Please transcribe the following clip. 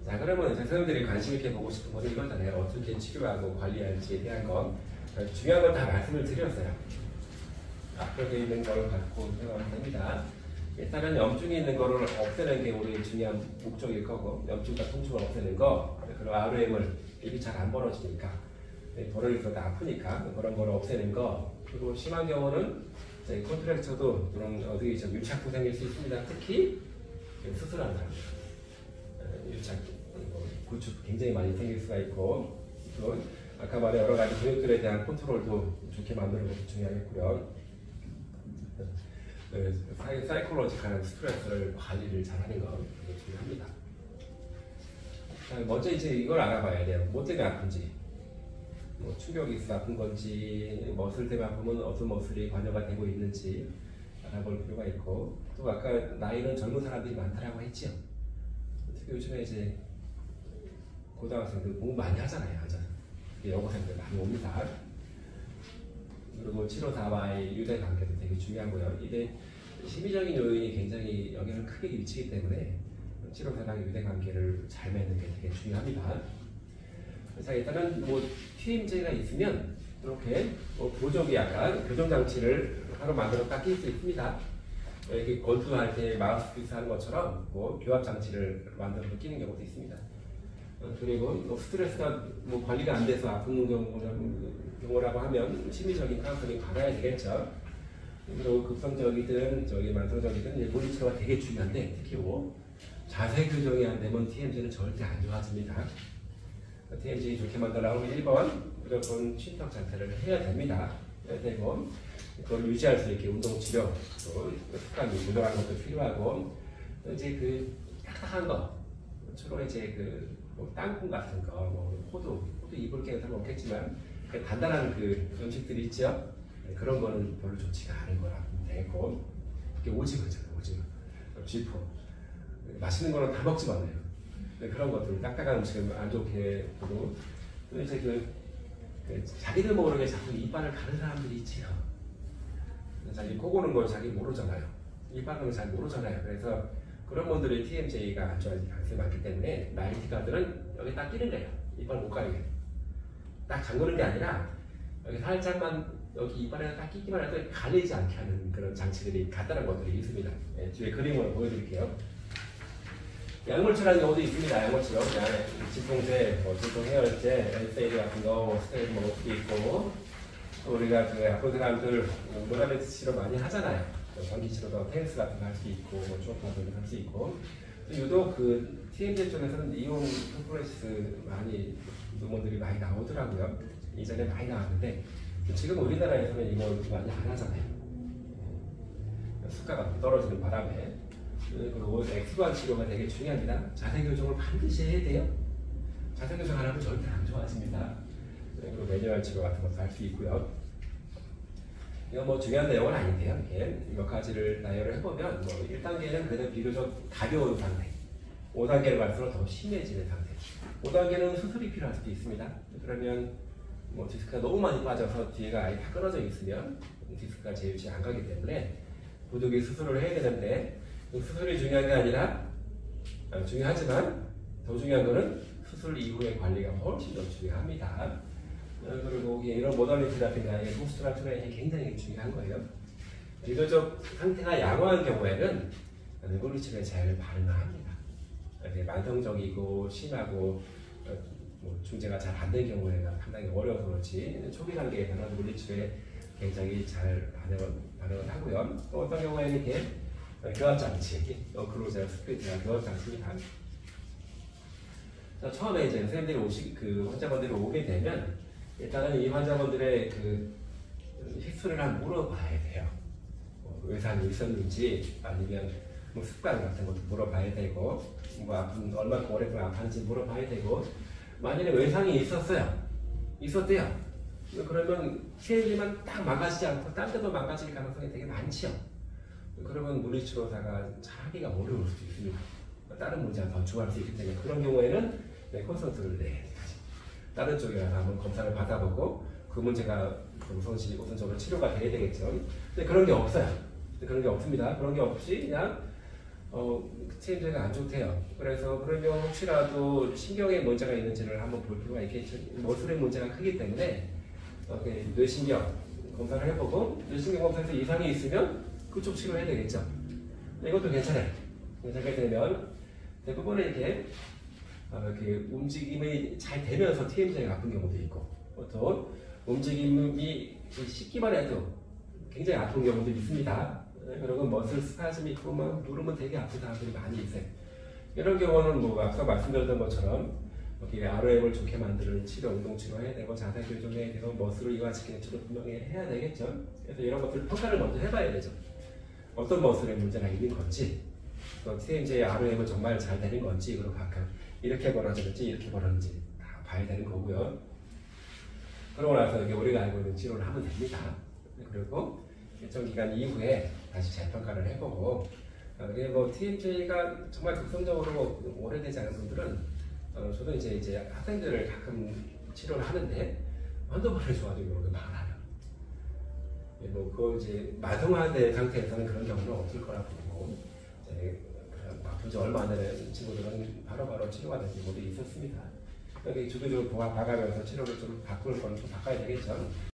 자, 그러면 이제 선생님들이 관심 있게 보고 싶은 거는 이거잖아요. 어떻게 치료하고 관리할지에 대한 건 중요한 건 다 말씀을 드렸어요. 앞으로 되어 있는 걸 갖고 생각하면 됩니다. 일단은 염증이 있는 거를 없애는 게 우리 중요한 목적일 거고, 염증과 통증을 없애는 거, 그리고 ROM을 입이 잘 안 벌어지니까, 벌어질수록 아프니까 그런 걸 없애는 거, 그리고 심한 경우는 콘트랙처도 그런 어디 유착도 생길 수 있습니다. 특히 수술한 사람들, 유착, 구축 굉장히 많이 생길 수가 있고, 또 아까 말한 여러 가지 근육들에 대한 컨트롤도 좋게 만드는 것도 중요하겠고요. 사이콜로지컬한 스트레스를 관리를 잘하는 거 되게 중요합니다. 자, 먼저 이제 이걸 알아봐야 돼요. 뭐 때문에 아픈지, 뭐 충격이 있어 아픈 건지, 머슬 때문에 아프면 어떤 머슬이 관여가 되고 있는지 알아볼 필요가 있고, 또 아까 나이는 젊은 사람들이 많다라고 했죠. 특히 요즘에 이제 고등학생들 공부 많이 하잖아요. 여고생들 많이 옵니다. 그리고 치료사와의 유대관계도 되게 중요하고요. 이게 심리적인 요인이 굉장히 영향을 크게 미치기 때문에 치료사랑의 유대관계를 잘 맺는 게 되게 중요합니다. 자, 일단은 뭐 TMJ가 있으면 이렇게 보조기 약간 교정장치를 하나 만들어 딱 낄 수 있습니다. 이렇게 권투할 때 마우스피스 하는 것처럼 뭐 교합장치를 만들어서 끼는 경우도 있습니다. 그리고 스트레스가 관리가 안 돼서 아픈 경우라고 하면 심리적인 카운셀링 받아야 되겠죠. 그리고 급성적이든 만성적이든 물리치료가 되게 중요한데, 특히 자세 교정이 안 되면 TMJ는 절대 안 좋아집니다. TMJ 좋게 만들려고 하면 1번 무조건 쉼터 자세를 해야 됩니다. 해야 되고, 그걸 유지할 수 있게 운동치료, 또 습관 운동하는 것도 필요하고, 또 이제 딱딱한 거, 주로 이제 땅콩 같은 거, 호두 입을 게는 없겠지만 단단한 음식들이 있죠. 그런 거는 별로 좋지가 않은 거라 보면 되고, 오징어잖아요. 오징어, 쥐포, 맛있는 거는 다 먹지 말아요. 그런 것들, 딱딱한 음식은 안 좋게 보고, 또 이제 자기들 모르게 자꾸 이빨을 가는 사람들이 있지요. 자기 코 고는 걸 자기 모르잖아요. 이빨 가는 걸 잘 모르잖아요. 그래서 그런 분들의 TMJ가 안 좋아질 가능성이 많기 때문에 나이트가들은 여기 딱 끼는 거예요. 이빨 못 가리게. 딱 잠그는 게 아니라 여기 살짝만 여기 이빨에 딱 끼기만 해도 가리지 않게 하는 그런 장치들이 간단한 것들이 있습니다. 네, 뒤에 그림으로 보여드릴게요. 약물치료라는 경우도 있습니다. 약물치료. 진통제, 진통 해열제, 엔세이드 같은 거, 스테로이드 먹을 수도 있고, 또 우리가 아픈 사람들 모달리티 치료 많이 하잖아요. 전기치료도 테니스 같은 거 할 수 있고, 쇼파도 할 수 있고, 유독 TMJ 쪽에서는 이온 컴프레스 많이 논문들이 많이 나오더라고요. 이전에 많이 나왔는데 지금 우리나라에서는 이거 많이 안 하잖아요. 수가가 떨어지는 바람에. 그리고 엑스관 치료가 되게 중요합니다. 자세 교정을 반드시 해야 돼요. 자세 교정 안 하면 절대 안 좋아집니다. 그리고 매뉴얼 치료 같은 것도 할 수 있고요. 이거 중요한 내용은 아닌데요. 이렇게 몇 가지를 나열을 해보면 1단계는 그래도 비교적 가벼운 상태, 5단계를 갈수록 더 심해지는 상태. 5단계는 수술이 필요할 수도 있습니다. 그러면 디스크가 너무 많이 빠져서 뒤가 아예 다 끊어져 있으면 디스크가 제일치 안 가기 때문에 보조기 수술을 해야 되는데, 수술이 중요한 게 아니라 중요하지만 더 중요한 거는 수술 이후의 관리가 훨씬 더 중요합니다. 그리고 이런 모달리티 같은 경우에 포스트럴 트레이닝이 굉장히 중요한 거예요. 비교적 상태가 양호한 경우에는 물리치료에 잘 반응합니다. 만성적이고 심하고 중재가 잘 안 된 경우에는 상당히 어려워서 그렇지, 초기 단계에서는 물리치료에 굉장히 잘 반응을 하고요. 또 어떤 경우에는 이렇게 교합장치, 클로젤 스피드나 교합장치입니다. 처음에 이제 선생님들이 환자분들이 오게 되면 일단은 이 환자분들의 히스토리를 한번 물어봐야 돼요. 외상이 있었는지, 아니면 습관 같은 것도 물어봐야 되고, 얼마큼 오랫동안 아팠는지 물어봐야 되고, 만약에 외상이 있었대요. 그러면 TMJ만 딱 망가지지 않고 딴 데도 망가질 가능성이 되게 많죠. 그러면 물리치료사가 하기가 어려울 수도 있습니다. 다른 문제가 더 주할 수 있기 때문에 그런 경우에는 컨설트를 다른 쪽이라서 한번 검사를 받아보고 그 문제가 우선적으로 치료가 돼야 되겠죠. 근데 그런 게 없어요. 그런 게 없습니다. 그런 게 없이 그냥 TMJ가 안 좋대요. 그래서 그러면 혹시라도 신경에 문제가 있는지를 한번 볼 필요가 있겠죠. 머슬에 문제가 크기 때문에 뇌신경 검사를 해보고 뇌신경 검사에서 이상이 있으면 그쪽 치료해야 되겠죠. 이것도 괜찮아요. 괜찮게 되면 대부분은 이렇게 움직임이 잘 되면서 TMJ가 아픈 경우도 있고 또 움직임이 씻기만 해도 굉장히 아픈 경우도 있습니다. 그리고 머슬 스파즘이 있고 막 누르면 되게 아픈 사람들이 많이 있어요. 이런 경우는 뭐 아까 말씀드렸던 것처럼 ROM을 좋게 만드는 치료, 운동 치료해야 되고 자세 교정해야 되고 머슬을 이완시키는 치료 분명히 해야 되겠죠. 그래서 이런 것들 평가를 먼저 해봐야 되죠. 어떤 머슬에 문제가 있는 건지, 또 TMJ ROM은 정말 잘 되는 건지, 그리고 가끔 이렇게 벌어지는지 이렇게 벌어지는지 다 봐야 되는 거고요. 그러고 나서 우리가 알고 있는 치료를 하면 됩니다. 그리고 일정 기간 이후에 다시 재평가를 해보고, 뭐 TMJ가 정말 극성적으로 오래되지 않은 분들은 저도 이제 학생들을 가끔 치료를 하는데 한두 번에 좋아지는 경우가 많아요. 뭐 그거 이제 만성화된 상태에서는 그런 경우는 없을 거라고 보고, 아픈 지 얼마 안 되는 친구들은 바로바로 치료가 된 경우도 있었습니다. 여기 주기적으로 봐가면서 치료를 좀 바꿀 건 좀 바꿔야 되겠죠.